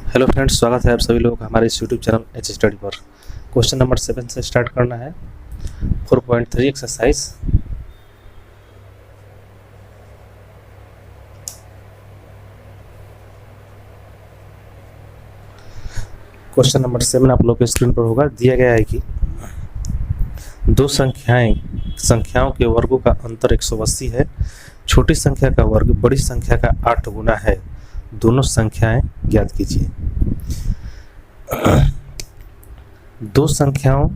Hello friends, स्वागत है आप सभी लोगों का हमारे इस यूट्यूब चैनल एच स्टडी पर। क्वेश्चन नंबर 7 से स्टार्ट करना है। 4.3 एक्सरसाइज। क्वेश्चन नंबर 7 आप लोग के स्क्रीन पर होगा। दिया गया है कि दो संख्याओं के वर्गों का अंतर 180 है। छोटी संख्या का वर्ग बड़ी संख्या का 8 गुना है। दोनों संख्याएं ज्ञात कीजिए। दो संख्याओं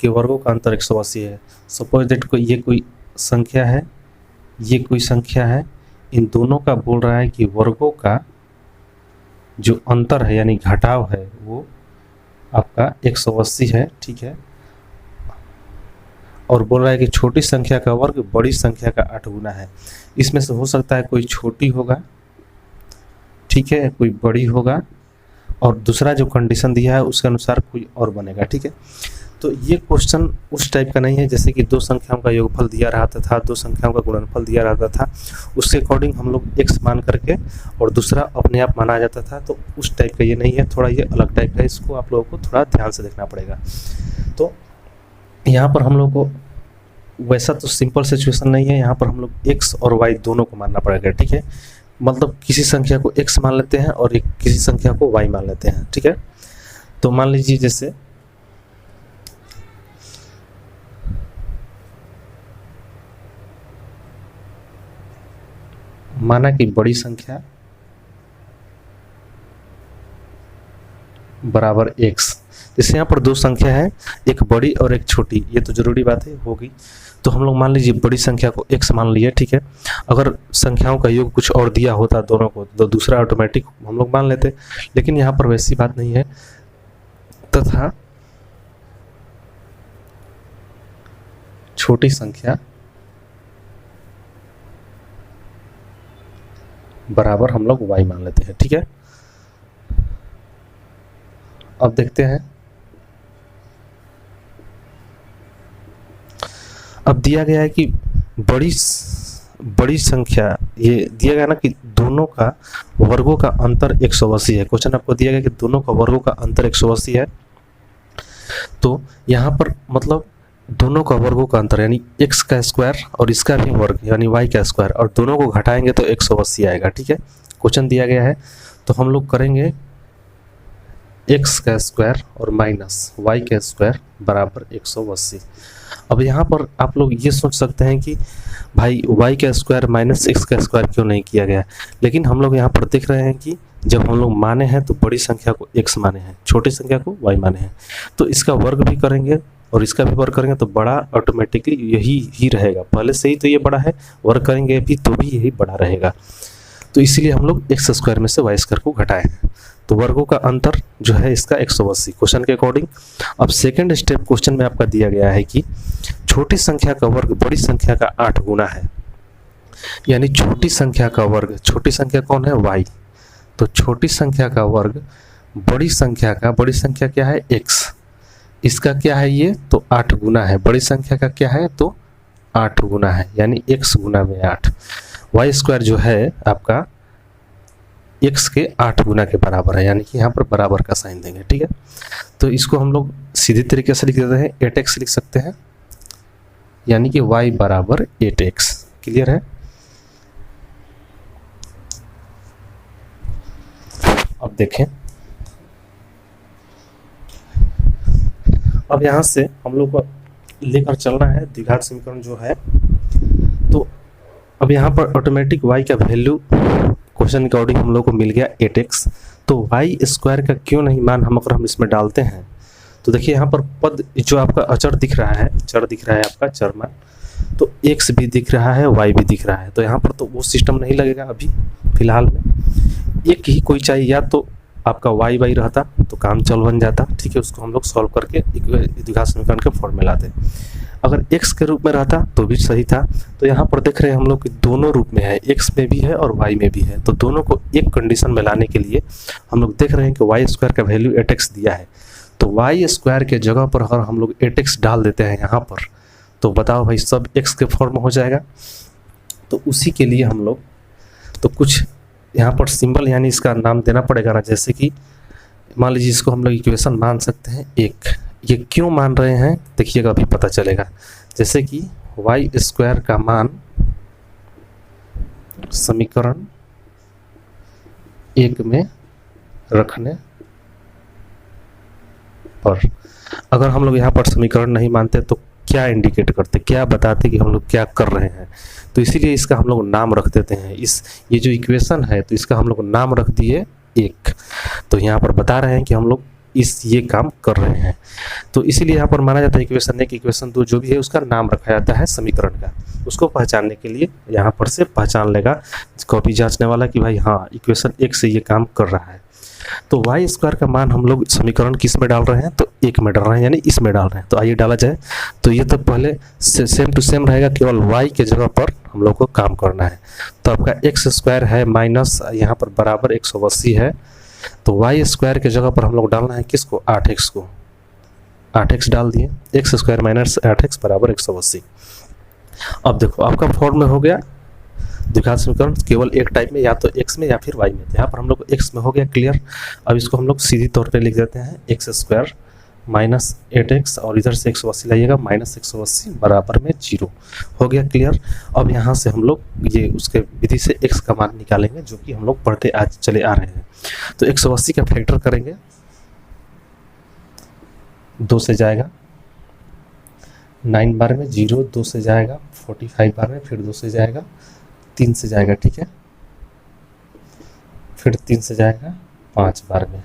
के वर्गों का अंतर 180 है। सपोज दैट ये कोई संख्या है, ये कोई संख्या है। इन दोनों का बोल रहा है कि वर्गों का जो अंतर है यानी घटाव है वो आपका 180 है, ठीक है। और बोल रहा है कि छोटी संख्या का वर्ग बड़ी संख्या का 8 गुना है। इसमें से हो सकता है कोई छोटी होगा, ठीक है, कोई बड़ी होगा, और दूसरा जो कंडीशन दिया है उसके अनुसार कोई और बनेगा, ठीक है। तो ये क्वेश्चन उस टाइप का नहीं है जैसे कि दो संख्याओं का योगफल दिया रहता था, दो संख्याओं का गुणनफल दिया रहता था, उसके अकॉर्डिंग हम लोग x मान करके और दूसरा अपने आप माना जाता था। तो उस टाइप का ये नहीं है, थोड़ा ये अलग टाइप का है। इसको आप लोगों को थोड़ा ध्यान से देखना पड़ेगा। तो यहाँ पर हम लोग को वैसा तो सिंपल सिचुएशन नहीं है। यहाँ पर हम लोग x और y दोनों को मानना पड़ेगा, ठीक है। मतलब किसी संख्या को x मान लेते हैं और किसी संख्या को y मान लेते हैं, ठीक है। तो मान लीजिए जैसे माना कि बड़ी संख्या बराबर x। जैसे यहाँ पर दो संख्या है, एक बड़ी और एक छोटी, ये तो जरूरी बात है होगी। तो हम लोग मान लीजिए बड़ी संख्या को x मान लिए, ठीक है। अगर संख्याओं का योग कुछ और दिया होता दोनों को तो दूसरा ऑटोमेटिक हम लोग मान लेते, लेकिन यहाँ पर वैसी बात नहीं है। तथा छोटी संख्या बराबर हम लोग y मान लेते हैं, ठीक है। अब देखते हैं। अब दिया गया है कि बड़ी संख्या, ये दिया गया ना कि दोनों का वर्गों का अंतर 180 है। क्वेश्चन आपको दिया गया कि दोनों का वर्गों का अंतर 180 है। तो यहाँ पर मतलब दोनों का वर्गों का अंतर यानी x का स्क्वायर और इसका भी वर्ग यानी y का स्क्वायर, और दोनों को घटाएंगे तो 180 आएगा, ठीक है। क्वेश्चन दिया गया है तो हम लोग करेंगे x का स्क्वायर और माइनस y का स्क्वायर बराबर 180। अब यहाँ पर आप लोग ये सोच सकते हैं कि भाई y का स्क्वायर माइनस x का स्क्वायर क्यों नहीं किया गया, लेकिन हम लोग यहाँ पर देख रहे हैं कि जब हम लोग माने हैं तो बड़ी संख्या को x माने हैं, छोटी संख्या को y माने हैं। तो इसका वर्ग भी करेंगे और इसका भी वर्ग करेंगे तो बड़ा ऑटोमेटिकली यही ही रहेगा। पहले से ही तो ये बड़ा है, वर्ग करेंगे भी तो भी यही बड़ा रहेगा। तो इसीलिए हम लोग x स्क्वायर में से y स्क्वायर को घटाए हैं। तो वर्गों का अंतर जो है इसका 180 क्वेश्चन के अकॉर्डिंग। अब सेकंड स्टेप क्वेश्चन में आपका दिया गया है कि छोटी संख्या का वर्ग बड़ी संख्या का 8 गुना है। यानी छोटी संख्या का वर्ग, छोटी संख्या कौन है, y। तो छोटी संख्या का वर्ग बड़ी संख्या क्या है, x। इसका क्या है ये, तो 8 गुना है। बड़ी संख्या का क्या है, तो 8 गुना है, यानी x गुना में 8। y स्क्वायर जो है आपका x के 8 गुना के बराबर है, यानी कि यहाँ पर बराबर का साइन देंगे, ठीक है। तो इसको हम लोग सीधे तरीके से लिख देते हैं, 8x लिख सकते हैं, यानी कि y बराबर 8x। क्लियर है। अब देखें, अब यहाँ से हम लोग को लेकर चलना है द्विघात समीकरण जो है। तो अब यहाँ पर ऑटोमेटिक y का वैल्यू क्वेश्चन के अकॉर्डिंग हम लोग को मिल गया 8x। तो y स्क्वायर का क्यों नहीं मान हम इसमें डालते हैं। तो देखिए यहाँ पर पद जो आपका अचर दिख रहा है, चर दिख रहा है आपका चर मान, तो x भी दिख रहा है y भी दिख रहा है। तो यहाँ पर तो वो सिस्टम नहीं लगेगा अभी फिलहाल में। एक ही कोई चाहिए, या तो आपका y रहता तो काम चल बन जाता, ठीक है। उसको हम लोग सॉल्व करके द्विघात समीकरण के फॉर्म में लाते। अगर x के रूप में रहता तो भी सही था। तो यहाँ पर देख रहे हैं हम लोग कि दोनों रूप में है, x में भी है और y में भी है। तो दोनों को एक कंडीशन में लाने के लिए हम लोग देख रहे हैं कि y स्क्वायर का वैल्यू 8x दिया है। तो y स्क्वायर के जगह पर अगर हम लोग 8x डाल देते हैं यहाँ पर, तो बताओ भाई सब x के फॉर्म हो जाएगा। तो उसी के लिए हम लोग तो कुछ यहाँ पर सिंबल यानी इसका नाम देना पड़ेगा ना, जैसे कि मान लीजिए इसको हम लोग इक्वेशन मान सकते हैं एक। ये क्यों मान रहे हैं देखिएगा, अभी पता चलेगा। जैसे कि वाई स्क्वायर का मान समीकरण एक में रखने पर, अगर हम लोग यहाँ पर समीकरण नहीं मानते तो क्या इंडिकेट करते, क्या बताते कि हम लोग क्या कर रहे हैं। तो इसीलिए इसका हम लोग नाम रख देते हैं। ये जो इक्वेशन है तो इसका हम लोग नाम रख दिए एक। तो यहाँ पर बता रहे हैं कि हम लोग ये काम कर रहे हैं। तो इसीलिए यहाँ पर माना जाता है इक्वेशन एक, इक्वेशन दो जो भी है उसका नाम रखा जाता है समीकरण का। उसको पहचानने के लिए यहाँ पर से पहचान लेगा कॉपी जांचने वाला कि भाई हाँ इक्वेशन एक से ये काम कर रहा है। तो वाई स्क्वायर का मान हम लोग समीकरण किस में डाल रहे हैं, तो एक में डाल रहे हैं, यानी इसमें डाल रहे हैं। तो आइए डाला जाए। तो ये तो पहले सेम टू सेम रहेगा, केवल वाई के जगह पर हम लोग को काम करना है। तो आपका एक्स स्क्वायर है माइनस यहाँ पर बराबर 180 है। तो वाई स्क्वायर के जगह पर हम लोग डालना है किसको, 8x को। 8x डाल दिए, एक्स स्क्वायर माइनस 8x बराबर 180। अब देखो आपका फॉर्म में हो गया द्विघात समीकरण केवल एक टाइप में, या तो x में या फिर y में। तो यहाँ पर हम लोग x में हो गया क्लियर। अब इसको हम लोग सीधी तौर पे लिख देते हैं एक्स स्क्वायर माइनस 8x और इधर से 180 लाइएगा माइनस 180 बराबर में 0 हो गया क्लियर। अब यहाँ से हम लोग ये उसके विधि से x का मान निकालेंगे जो कि हम लोग पढ़ते आज चले आ रहे हैं। तो 180 का फैक्टर करेंगे, 2 से जाएगा 9 बार में, 0 2 से जाएगा 45 बार में, फिर 2 से जाएगा 3 से जाएगा, ठीक है, फिर 3 से जाएगा 5 बार में।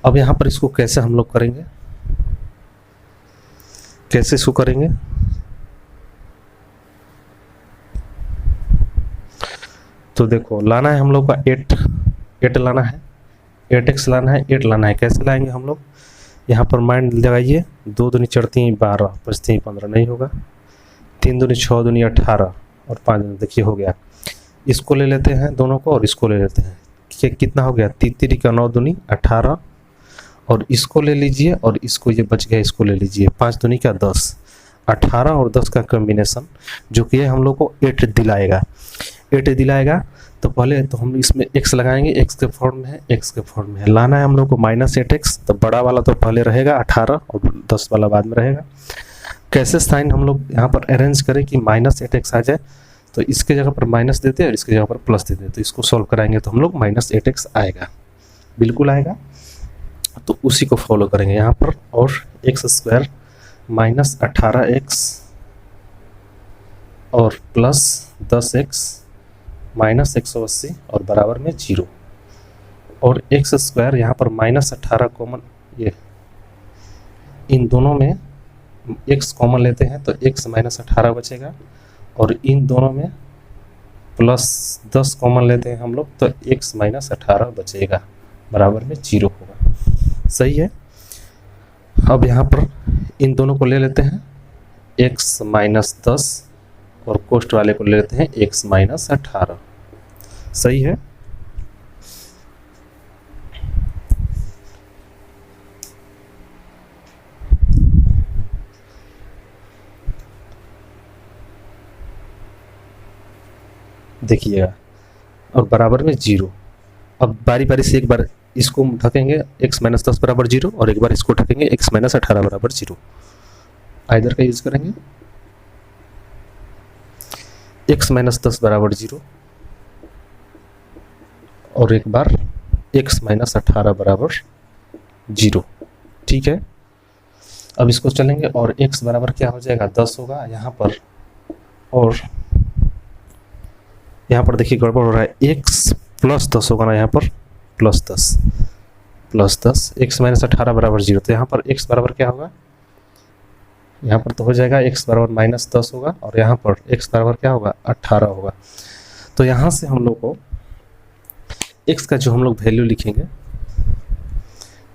अब यहाँ पर इसको कैसे हम लोग करेंगे, कैसे इसको करेंगे, तो देखो लाना है हम लोग का 8 लाना है, 8x लाना है, 8 लाना है। कैसे लाएंगे हम लोग, यहाँ पर माइंड लगाइए, 2 दूनी 4 3 12 5 3 15 नहीं होगा, 3 दूनी 6 दूनी 18 और 5 दूनी देखिए हो गया। इसको ले लेते हैं दोनों को और इसको ले लेते हैं, कितना हो गया 3 3 का 9 दूनी 18 और इसको ले लीजिए और इसको ये बच गया, इसको ले लीजिए 5 दूनी का 10, 18 और 10 का कॉम्बिनेशन जो कि हम लोग को 8 दिलाएगा। 8 दिलाएगा तो पहले तो हम इसमें x लगाएंगे, x के फॉर्म में है, x के फॉर्म में है। लाना है हम लोग को माइनस 8x, तो बड़ा वाला तो पहले रहेगा 18 और 10 वाला बाद में रहेगा। कैसे साइन हम लोग यहाँ पर अरेंज करें कि माइनस 8x आ जाए, तो इसके जगह पर माइनस देते हैं और इसके जगह पर प्लस देते हैं। तो इसको सॉल्व कराएंगे तो हम लोग माइनस 8x आएगा, बिल्कुल आएगा। तो उसी को फॉलो करेंगे यहाँ पर, और एक्स स्क्वायर माइनस 18x और प्लस 10x माइनस 180 और बराबर में 0, और एक्स स्क्वायर यहाँ पर माइनस 18 कॉमन, ये इन दोनों में x कॉमन लेते हैं तो x माइनस 18 बचेगा, और इन दोनों में प्लस 10 कॉमन लेते हैं हम लोग तो x माइनस 18 बचेगा बराबर में 0 होगा। सही है। अब यहाँ पर इन दोनों को ले लेते हैं x माइनस 10 और कोष्ट वाले को ले लेते हैं x माइनस 18। सही है। देखिएगा और बराबर में 0। अब बारी बारी से एक बार इसको ढकेंगे x माइनस 10 बराबर 0 और एक बार इसको ढकेंगे x माइनस 18 बराबर 0। आइदर का यूज करेंगे, x माइनस 10 बराबर 0 और एक बार x माइनस 18 बराबर 0। ठीक है। अब इसको चलेंगे और x बराबर क्या हो जाएगा 10 होगा यहाँ पर, और यहाँ पर देखिए गड़बड़ हो रहा है, x प्लस 10 होगा ना, यहाँ पर प्लस 10 x माइनस 18 बराबर 0। तो यहाँ पर x बराबर क्या होगा, यहाँ पर तो हो जाएगा x बराबर माइनस 10 होगा और यहाँ पर x बराबर क्या होगा 18 होगा। तो यहाँ से हम लोग को x का जो हम लोग वैल्यू लिखेंगे,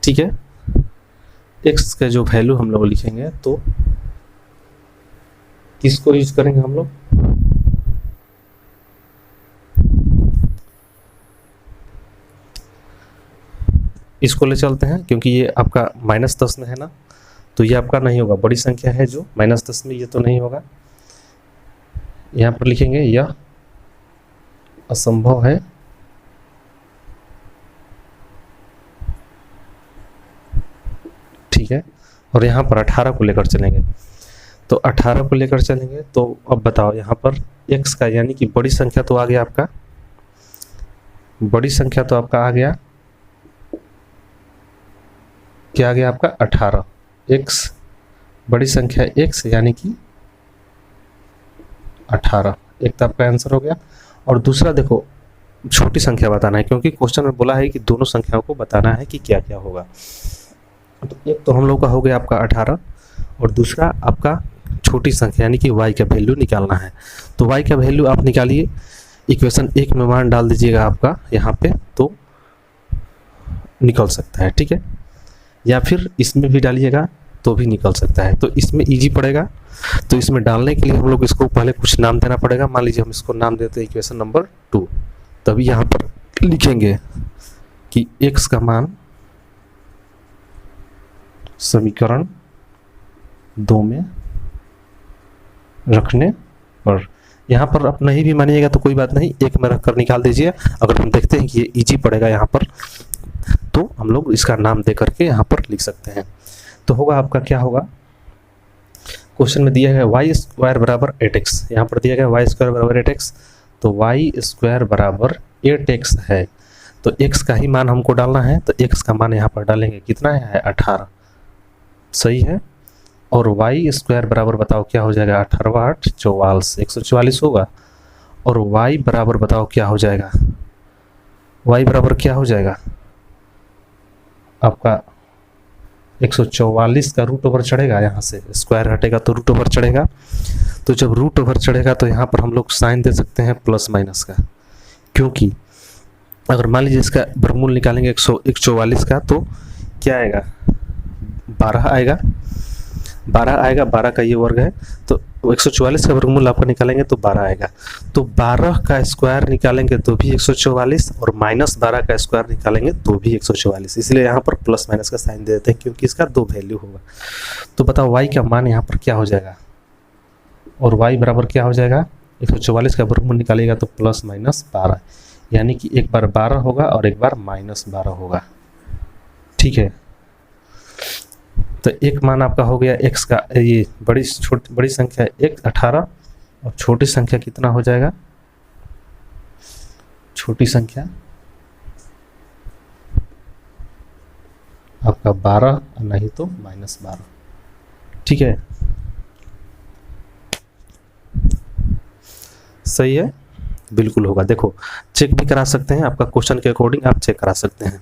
ठीक है, x का जो वैल्यू हम लोग लिखेंगे तो किसको यूज करेंगे हम लोग, इसको ले चलते हैं क्योंकि ये आपका माइनस 10 में है ना, तो ये आपका नहीं होगा, बड़ी संख्या है जो माइनस 10 में, ये तो नहीं होगा। यहाँ पर लिखेंगे यह असंभव है ठीक है, और यहाँ पर 18 को लेकर चलेंगे। तो 18 को लेकर चलेंगे तो अब बताओ यहाँ पर x का यानी कि बड़ी संख्या तो आ गया आपका, बड़ी संख्या तो आपका आ गया, क्या आ गया आपका 18, x बड़ी संख्या x यानी कि 18, एक तो आपका आंसर हो गया। और दूसरा देखो छोटी संख्या बताना है, क्योंकि क्वेश्चन में बोला है कि दोनों संख्याओं को बताना है कि क्या क्या होगा। तो एक तो हम लोग का हो गया आपका 18 और दूसरा आपका छोटी संख्या यानी कि y का वैल्यू निकालना है। तो y का वैल्यू आप निकालिए, इक्वेशन 1 में मान डाल दीजिएगा आपका यहाँ पे, तो निकल सकता है, ठीक है, या फिर इसमें भी डालिएगा तो भी निकल सकता है। तो इसमें इजी पड़ेगा, तो इसमें डालने के लिए हम लोग इसको पहले कुछ नाम देना पड़ेगा। मान लीजिए हम इसको नाम देते हैं इक्वेशन नंबर 2, तभी यहाँ पर लिखेंगे कि x का मान समीकरण 2 में रखने पर, यहाँ पर आप नहीं भी मानिएगा तो कोई बात नहीं, 1 में रखकर निकाल दीजिए। अगर हम देखते हैं कि ये इजी पड़ेगा यहाँ पर, तो हम लोग इसका नाम दे करके यहाँ पर लिख सकते हैं। तो होगा आपका क्या होगा, क्वेश्चन में दिया है वाई स्क्वायर बराबर 8x, यहाँ पर दिया गया वाई स्क्वायर बराबर 8x, तो वाई स्क्वायर बराबर 8x है। तो x का ही मान हमको डालना है, तो x का मान यहाँ पर डालेंगे, कितना है 18, सही है। और वाई स्क्वायर बराबर बताओ क्या हो जाएगा, 18 8 44, 144 होगा। और y बराबर बताओ क्या हो जाएगा, y बराबर क्या हो जाएगा आपका 144 का रूट ओवर चढ़ेगा, यहाँ से स्क्वायर हटेगा तो रूट ओवर चढ़ेगा। तो जब रूट ओवर चढ़ेगा तो यहाँ पर हम लोग साइन दे सकते हैं प्लस माइनस का, क्योंकि अगर मान लीजिए इसका वर्गमूल निकालेंगे 144 का, तो क्या आएगा 12 आएगा, 12 आएगा, 12 का ये वर्ग है, तो 144 का वर्गमूल आपको निकालेंगे तो 12 आएगा। तो 12 का स्क्वायर निकालेंगे तो भी 144 और -12 का स्क्वायर निकालेंगे तो भी 144, इसलिए यहाँ पर प्लस माइनस का साइन दे देते हैं, क्योंकि इसका 2 वैल्यू होगा। तो बताओ y का मान यहाँ पर क्या हो जाएगा, और y बराबर क्या हो जाएगा, 144 का वर्गमूल निकालेगा तो प्लस माइनस 12, यानी कि एक बार 12 होगा और एक बार -12 होगा, ठीक है। तो एक मान आपका हो गया x का, ये बड़ी संख्या 18 और छोटी संख्या कितना हो जाएगा, छोटी संख्या आपका 12 नहीं तो -12, ठीक है, सही है, बिल्कुल होगा। देखो चेक भी करा सकते हैं, आपका क्वेश्चन के अकॉर्डिंग आप चेक करा सकते हैं।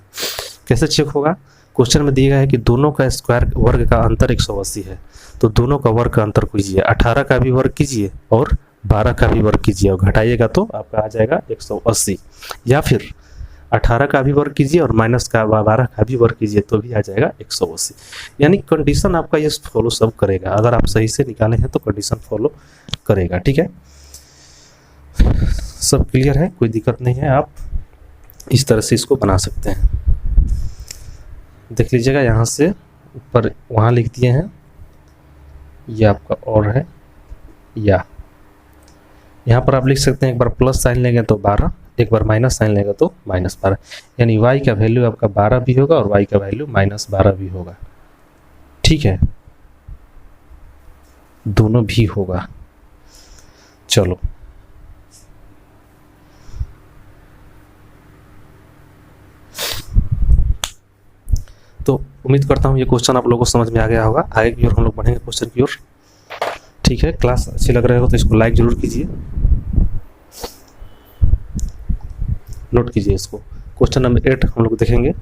कैसे चेक होगा, क्वेश्चन में दिया गया है कि दोनों का स्क्वायर वर्ग का अंतर 180 है, तो दोनों का वर्ग का अंतर कीजिए, 18 का भी वर्ग कीजिए और 12 का भी वर्ग कीजिए, और घटाइएगा तो आपका आ जाएगा 180, या फिर 18 का भी वर्ग कीजिए और -12 का भी वर्ग कीजिए तो भी आ जाएगा 180। यानी कंडीशन आपका ये फॉलो सब करेगा, अगर आप सही से निकाले हैं तो कंडीशन फॉलो करेगा, ठीक है। सब क्लियर है, कोई दिक्कत नहीं है, आप इस तरह से इसको बना सकते हैं। देख लीजिएगा यहाँ से ऊपर वहाँ लिख दिए हैं, ये आपका और है, या यहाँ पर आप लिख सकते हैं, एक बार प्लस साइन लेंगे तो 12, एक बार माइनस साइन लेंगे तो -12, यानी y का वैल्यू आपका 12 भी होगा और y का वैल्यू -12 भी होगा, ठीक है, दोनों भी होगा। चलो तो उम्मीद करता हूँ ये क्वेश्चन आप लोगों को समझ में आ गया होगा। आगे की ओर हम लोग बढ़ेंगे क्वेश्चन की ओर, ठीक है। क्लास अच्छी लग रही हो तो इसको लाइक जरूर कीजिए, नोट कीजिए इसको। क्वेश्चन नंबर 8 हम लोग देखेंगे।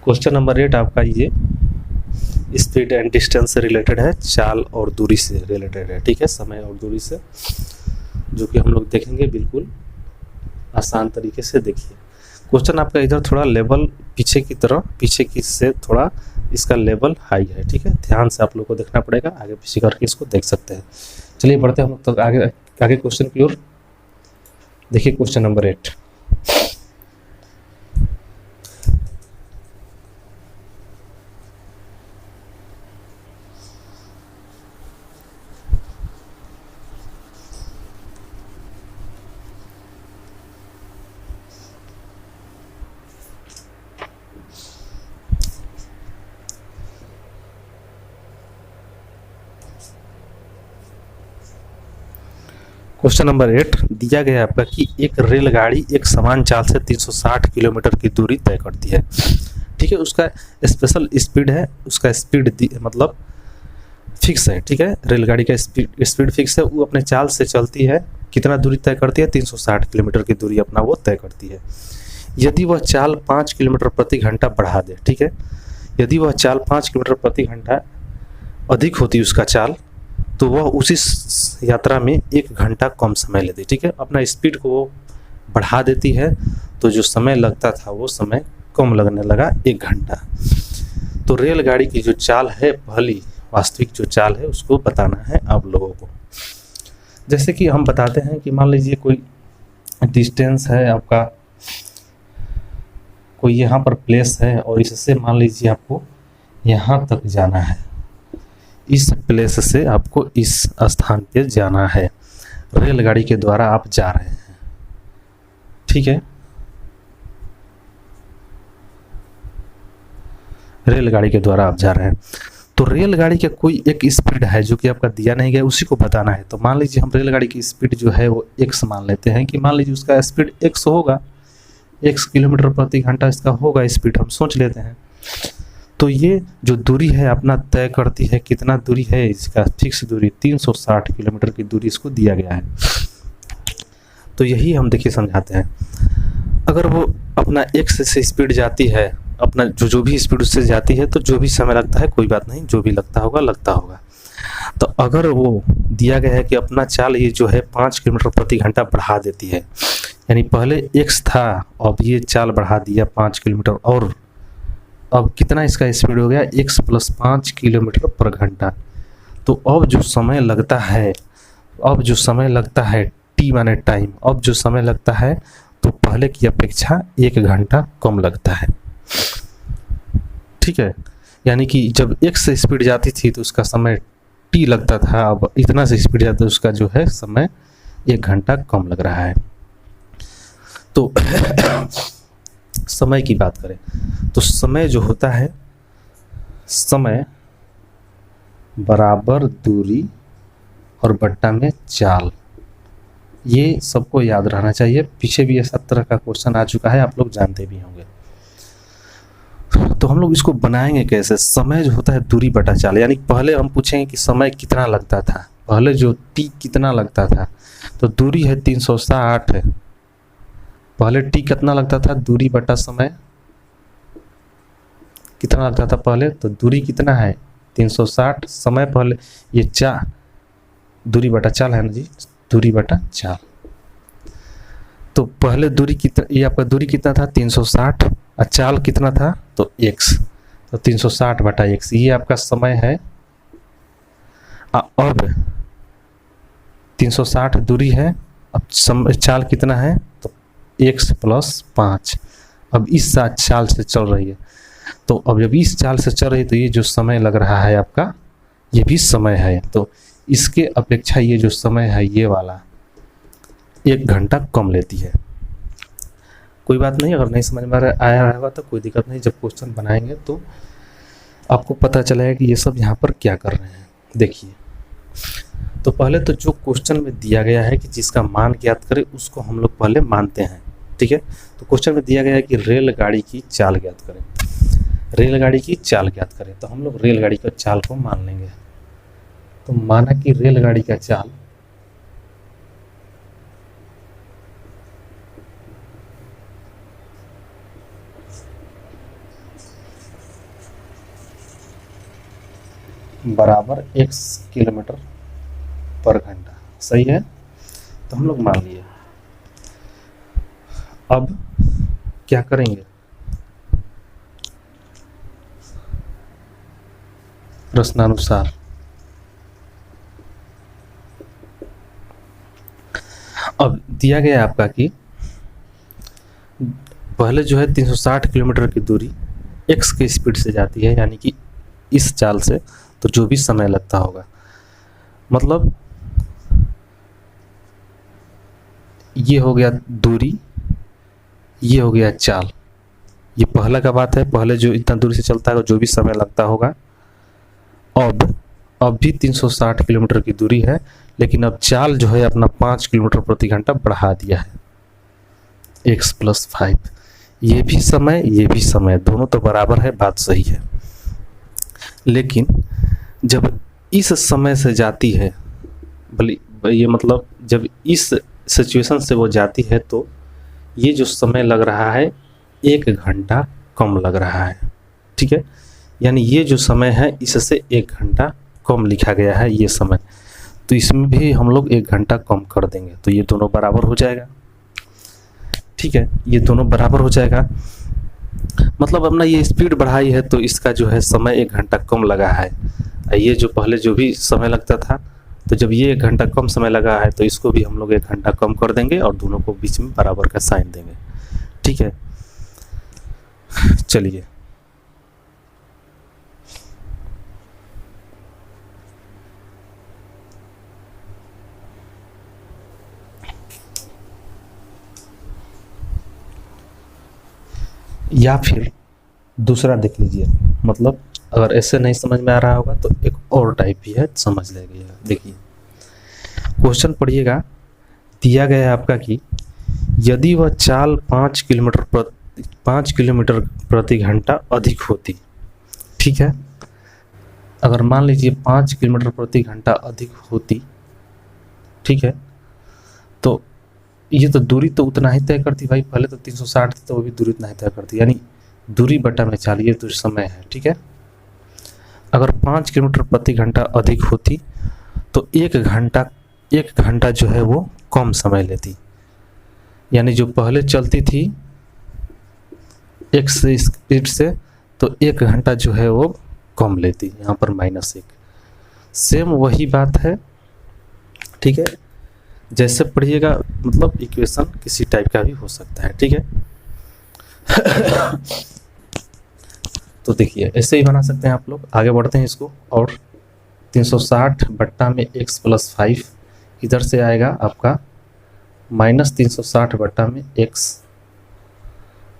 क्वेश्चन नंबर 8 आपका ये स्पीड एंड डिस्टेंस से रिलेटेड है, चाल और दूरी से रिलेटेड है, ठीक है, समय और दूरी से, जो कि हम लोग देखेंगे बिल्कुल आसान तरीके से। देखिए क्वेश्चन आपका इधर थोड़ा लेवल पीछे की तरह, पीछे की से थोड़ा इसका लेवल हाई है, ठीक है, ध्यान से आप लोग को देखना पड़ेगा, आगे पीछे करके इसको देख सकते हैं। चलिए बढ़ते हैं हम लोग तो आगे क्वेश्चन की ओर। देखिए क्वेश्चन नंबर 8, क्वेश्चन नंबर 8 दिया गया है आपका कि एक रेलगाड़ी एक समान चाल से 360 किलोमीटर की दूरी तय करती है। ठीक है, उसका स्पेशल स्पीड है, उसका स्पीड मतलब फिक्स है। ठीक है, रेलगाड़ी का स्पीड फिक्स है, वो अपने चाल से चलती है, कितना दूरी तय करती है, 360 किलोमीटर की दूरी अपना वो तय करती है। यदि वह चाल 5 किलोमीटर प्रति घंटा बढ़ा दे, ठीक है, यदि वह चाल 5 किलोमीटर प्रति घंटा अधिक होती उसका चाल, तो वह उसी यात्रा में 1 घंटा कम समय लेती। ठीक है, अपना स्पीड को वो बढ़ा देती है, तो जो समय लगता था वो समय कम लगने लगा, 1 घंटा। तो रेलगाड़ी की जो चाल है, पहली वास्तविक जो चाल है, उसको बताना है आप लोगों को। जैसे कि हम बताते हैं कि मान लीजिए कोई डिस्टेंस है आपका, कोई यहाँ पर प्लेस है और इससे मान लीजिए आपको यहाँ तक जाना है, इस प्लेस से आपको इस स्थान पे जाना है, रेलगाड़ी के द्वारा आप जा रहे हैं। ठीक है, रेलगाड़ी के द्वारा आप जा रहे हैं, तो रेलगाड़ी का कोई एक स्पीड है जो कि आपका दिया नहीं गया, उसी को बताना है। तो मान लीजिए हम रेलगाड़ी की स्पीड जो है वो x मान लेते हैं कि मान लीजिए उसका स्पीड x होगा, x किलोमीटर प्रति घंटा इसका होगा स्पीड, हम सोच लेते हैं। तो ये जो दूरी है अपना तय करती है, कितना दूरी है, इसका फिक्स दूरी 360 किलोमीटर की दूरी इसको दिया गया है। तो यही हम देखिए समझाते हैं। अगर वो अपना x से स्पीड जाती है, अपना जो भी स्पीड उससे जाती है, तो जो भी समय लगता है कोई बात नहीं, जो भी लगता होगा। तो अगर वो दिया गया है कि अपना चाल ये जो है 5 किलोमीटर प्रति घंटा बढ़ा देती है, यानी पहले x था, अब ये चाल बढ़ा दिया 5 किलोमीटर, और अब कितना इसका स्पीड हो गया, x + 5 किलोमीटर पर घंटा। तो अब जो समय लगता है t माने टाइम, अब जो समय लगता है तो पहले की अपेक्षा 1 घंटा कम लगता है। ठीक है, यानी कि जब x से स्पीड जाती थी तो उसका समय t लगता था, अब इतना से स्पीड जाता है उसका जो है समय 1 घंटा कम लग रहा है। तो समय की बात करें तो समय जो होता है, समय बराबर दूरी और बट्टा में चाल, ये सबको याद रहना चाहिए। पीछे भी ऐसा तरह का क्वेश्चन आ चुका है, आप लोग जानते भी होंगे। तो हम लोग इसको बनाएंगे कैसे, समय जो होता है दूरी बटा चाल, यानी पहले हम पूछेंगे कि समय कितना लगता था, पहले जो t कितना लगता था, तो दूरी है 360 है, पहले t कितना लगता था, दूरी बटा समय कितना लगता था पहले, तो दूरी कितना है 360, समय पहले ये दूरी बटा चाल है ना जी, दूरी बटा चाल। तो पहले दूरी कितना, ये आपका दूरी कितना था 360, और चाल कितना था तो x, तो 360 बटा x, ये आपका समय है। अब 360 दूरी है, अब चाल कितना है तो x + 5, अब इस चाल से चल रही है, तो अब जब इस चाल से चल रही है तो ये जो समय लग रहा है आपका, ये भी समय है, तो इसके अपेक्षा ये जो समय है ये वाला 1 घंटा कम लेती है। कोई बात नहीं, अगर नहीं समझ में आया होगा तो कोई दिक्कत नहीं, जब क्वेश्चन बनाएंगे तो आपको पता चलेगा कि ये सब यहाँ पर क्या कर रहे हैं। देखिए, तो पहले तो जो क्वेश्चन में दिया गया है कि जिसका मान ज्ञात करें उसको हम लोग पहले मानते हैं। ठीक है, तो क्वेश्चन में दिया गया है कि रेलगाड़ी की चाल ज्ञात करें, रेलगाड़ी की चाल ज्ञात करें, तो हम लोग रेलगाड़ी का चाल को मान लेंगे। तो माना कि रेलगाड़ी का चाल बराबर x किलोमीटर पर घंटा, सही है, तो हम लोग मान लिए। अब क्या करेंगे, प्रश्नानुसार अब दिया गया है आपका कि पहले जो है 360 किलोमीटर की दूरी x की स्पीड से जाती है, यानी कि इस चाल से, तो जो भी समय लगता होगा, मतलब ये हो गया दूरी, ये हो गया चाल, ये पहला का बात है, पहले जो इतना दूरी से चलता है जो भी समय लगता होगा। अब भी 360 किलोमीटर की दूरी है, लेकिन अब चाल जो है अपना 5 किलोमीटर प्रति घंटा बढ़ा दिया है, x + 5। ये भी समय दोनों तो बराबर है, बात सही है। लेकिन जब इस समय से जाती है, भले ये मतलब जब इस सिचुएशन से वो जाती है तो ये जो समय लग रहा है 1 घंटा कम लग रहा है, ठीक है। यानी ये जो समय है इससे 1 घंटा कम लिखा गया है ये समय, तो इसमें भी हम लोग 1 घंटा कम कर देंगे तो ये दोनों बराबर हो जाएगा, ठीक है। ये दोनों बराबर हो जाएगा, मतलब अपना ये स्पीड बढ़ाई है तो इसका जो है समय 1 घंटा कम लगा है। ये जो पहले जो भी समय लगता था, तो जब ये 1 घंटा कम समय लगा है तो इसको भी हम लोग 1 घंटा कम कर देंगे और दोनों को बीच में बराबर का साइन देंगे, ठीक है। चलिए या फिर दूसरा देख लीजिए, मतलब अगर ऐसे नहीं समझ में आ रहा होगा तो एक और टाइप भी है, समझ लेंगे। देखिए क्वेश्चन पढ़िएगा, दिया गया है आपका कि यदि वह चाल 5 किलोमीटर प्रति घंटा अधिक होती, ठीक है। अगर मान लीजिए 5 किलोमीटर प्रति घंटा अधिक होती, ठीक है, तो ये तो दूरी तो उतना ही तय करती भाई, पहले तो 360 थी तो वो भी दूरी उतना ही तय करती, यानी दूरी बटा में चाल, ये तो समय है, ठीक है। अगर 5 किलोमीटर प्रति घंटा अधिक होती तो 1 घंटा जो है वो कम समय लेती, यानी जो पहले चलती थी x स्पीड से तो 1 घंटा जो है वो कम लेती, यहाँ पर -1। सेम वही बात है, ठीक है। जैसे पढ़िएगा, मतलब इक्वेशन किसी टाइप का भी हो सकता है, ठीक है। तो देखिए ऐसे ही बना सकते हैं आप लोग। आगे बढ़ते हैं इसको, और 360 बट्टा में x + 5 इधर से आएगा आपका -360 बट्टा में x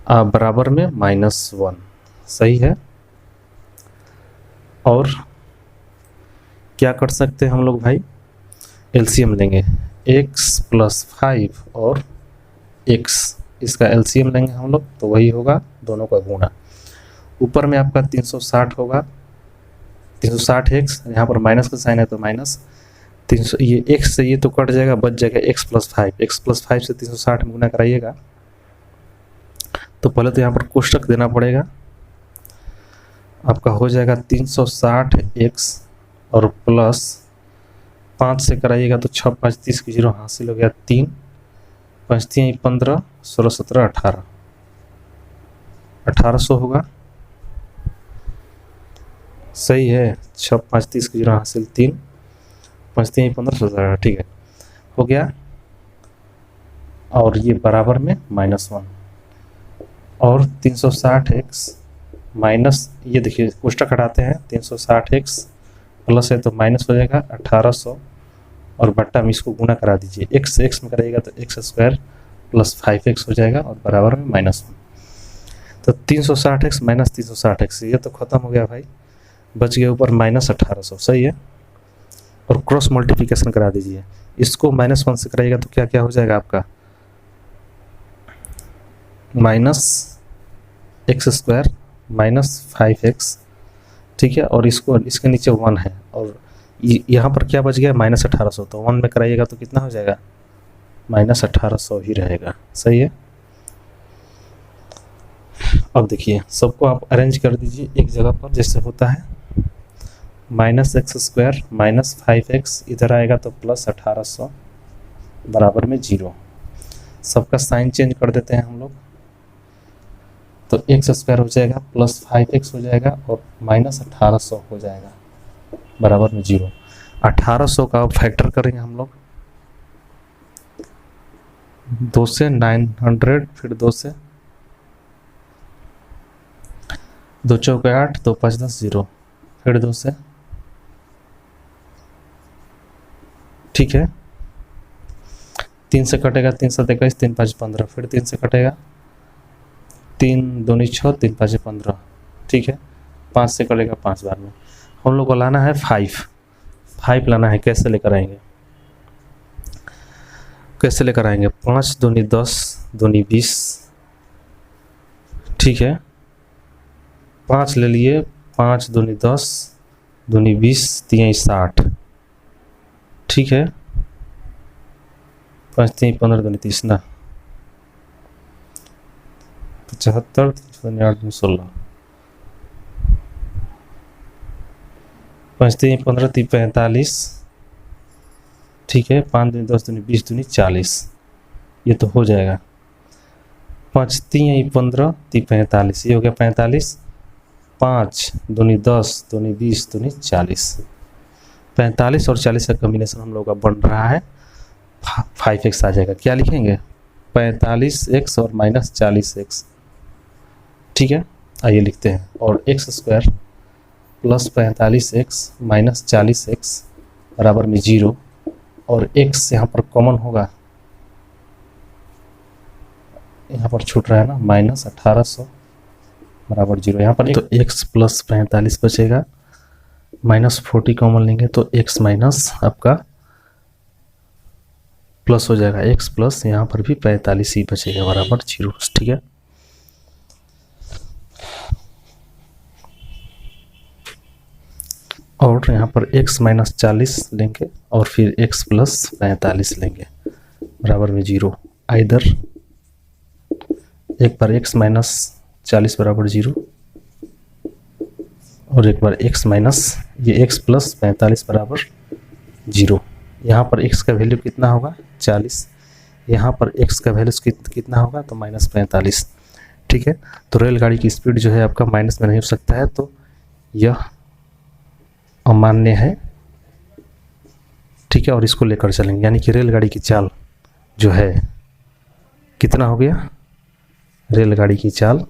बराबर में -1, सही है। और क्या कर सकते हैं हम लोग भाई, एलसीएम लेंगे, x + 5 और x, इसका एलसीएम लेंगे हम लोग तो वही होगा दोनों का गुणा। ऊपर में आपका 360 होगा, 360x, यहाँ पर माइनस का साइन है तो -300, ये x से ये तो कट जाएगा, बच जाएगा x + 5। x + 5 से 360 में गुना कराइएगा तो पहले तो यहाँ पर कोष्टक देना पड़ेगा, आपका हो जाएगा 360x और प्लस 5 से कराइएगा तो 6 5 30 की 0 हासिल हो गया, 3 5 3 15 16 17 18, 1800 होगा, सही है। 6 5 30 की 0 हासिल, 3 5 3 15 17, ठीक है, हो गया। और ये बराबर में -1 और 360x माइनस, ये देखिए कोष्टक हटाते हैं, 360x प्लस है तो माइनस हो जाएगा 1800 और बट्टा में इसको गुना करा दीजिए, x से x में कराइएगा तो x² + 5x हो जाएगा और बराबर में -1। तो 360x - 360x, ये तो खत्म हो गया भाई, बच गया ऊपर -1800, सही है। और क्रॉस मल्टीप्लिकेशन करा दीजिए, इसको -1 से कराइएगा तो क्या क्या हो जाएगा आपका, -x² - 5x, ठीक है। और इसको, इसके नीचे 1 है और यहाँ पर क्या बच गया, -1800, तो 1 में कराइएगा तो कितना हो जाएगा, -1800 ही रहेगा, सही है। अब देखिए सबको आप अरेंज कर दीजिए एक जगह पर, जैसे होता है -x² - 5x, इधर आएगा तो +1800 बराबर में 0। सबका साइन चेंज कर देते हैं हम लोग, तो x² हो जाएगा प्लस 5x हो जाएगा और -1800 हो जाएगा बराबर में 0। 1800 का फैक्टर करेंगे हम लोग, 2 से 900, फिर 2 से 2 चौके 8, 2 5 10 0, फिर 2 से, ठीक है। 3 से कटेगा, 3 7 21, 3 5 15, फिर 3 से कटेगा, 3 2 6, 3 5 15, ठीक है। 5 से कटेगा 5 बार में। हम लोग को लाना है 5 लाना है, कैसे लेकर आएंगे, कैसे लेकर आएंगे, 5 दूनी 10 दूनी 20, ठीक है, 5 ले लिए, 5 दूनी 10 दूनी 20 3 60, ठीक है, 5 3 15 दूनी 30 ना, 75 दूनी 8 दूनी 16, 5 3 15 3 45, ठीक है, 5 दूनी 10 दूनी 20 दूनी 40, ये तो हो जाएगा। 5 3 15 3 45, ये हो गया 45, 5 दूनी 10 दूनी 20 दूनी 40, 45 और 40 का कम्बिनेशन हम लोग का बन रहा है 5x आ जाएगा। क्या लिखेंगे, 45x और माइनस 40x, ठीक है, आइए लिखते हैं। और x² plus 45x minus 40x बराबर में 0, और x यहाँ पर कॉमन होगा, यहाँ पर छूट रहा है ना, माइनस 1800 बराबर 0। यहाँ पर तो x प्लस 45 बचेगा, माइनस 40 कॉमन लेंगे तो x माइनस आपका प्लस हो जाएगा, x प्लस यहाँ पर भी 45 ही बचेगा बराबर 0, ठीक है। और यहाँ पर x माइनस 40 लेंगे और फिर x प्लस 45 लेंगे बराबर में 0। आइदर एक बार x माइनस 40 बराबर 0 और एक बार x माइनस ये x प्लस 45 बराबर 0। यहाँ पर x का वैल्यू कितना होगा 40, यहाँ पर x का वैल्यू कितना होगा तो माइनस 45, ठीक है। तो रेलगाड़ी की स्पीड जो है आपका माइनस में नहीं हो सकता है, तो यह अमान्य है, ठीक है। और इसको लेकर चलेंगे, यानी कि रेलगाड़ी की चाल जो है कितना हो गया, रेलगाड़ी की चाल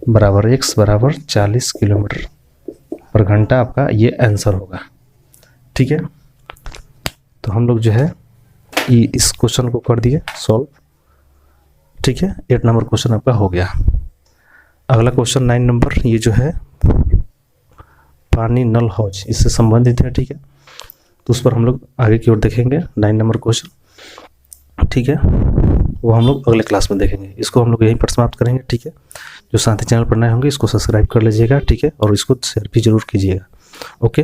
बराबर x बराबर 40 किलोमीटर पर घंटा, आपका ये आंसर होगा, ठीक है। तो हम लोग जो है इस क्वेश्चन को कर दिए सॉल्व, ठीक है। 8 नंबर क्वेश्चन आपका हो गया। अगला क्वेश्चन 9 नंबर, ये जो है पानी नल हौज इससे संबंधित है, ठीक है। तो उस पर हम लोग आगे की ओर देखेंगे 9 नंबर क्वेश्चन, ठीक है, वो हम लोग अगले क्लास में देखेंगे। इसको हम लोग यहीं पर समाप्त करेंगे, ठीक है। जो साथी चैनल पर नए होंगे इसको सब्सक्राइब कर लीजिएगा, ठीक है, और इसको शेयर भी जरूर कीजिएगा, ओके।